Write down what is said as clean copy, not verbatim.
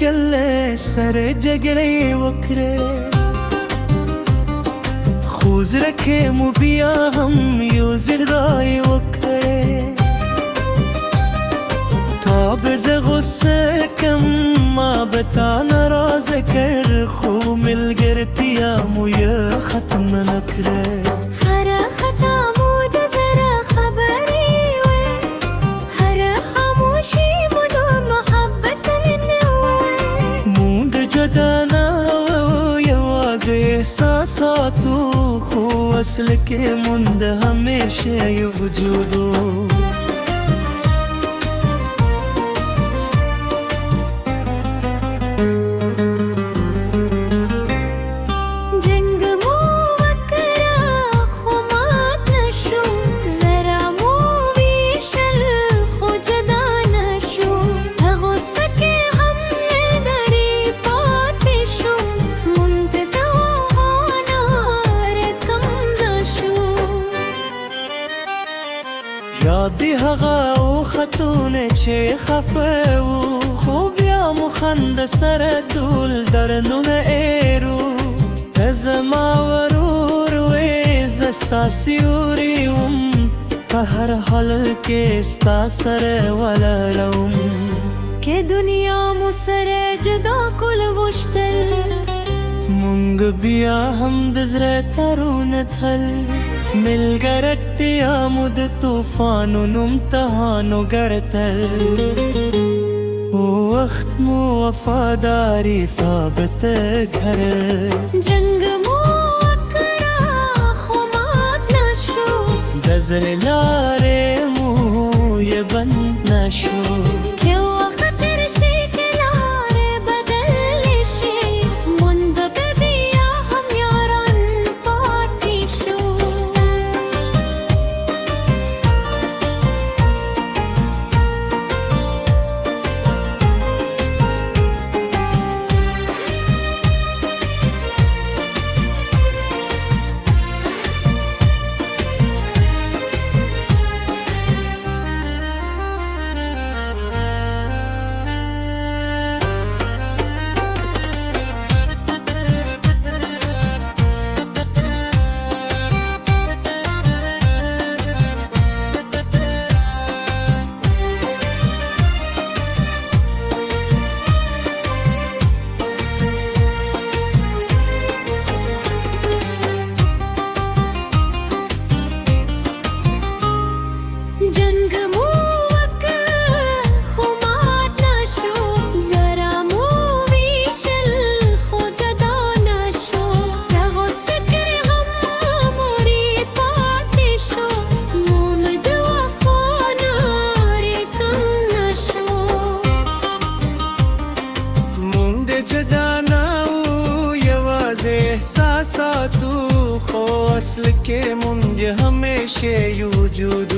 کله سره جګړې وکړې خو زړه کې مو بیا هم یو ځل رای وکړې تا به زه غصه کم ما به تا ناراضه کړ خو ملګرتیا مو یې ختم نه کړې احساساتو خو اصل کې مونږ همیشه یو وجودو یاد هغه وختونه چې خفه وو خو بیا مو خنده سره ټول درنونه ایرو ته زما ورور وې زه ستا سیوری وم په هر حال کې ستا سره ولاړه وم که دنیا مو سره جدا کول غوښتل مونږ بیا هم د زړه تارونه تل ملګرتیا مو د طوفانونو امتحانو ګرځتل وخت مو وفاداری ثابت کړل جنگ مو وکړه خو مات نشو د زړه لارې مو یې بند نشو احساساتو خو اصل کې مونږ همیشه یو وجود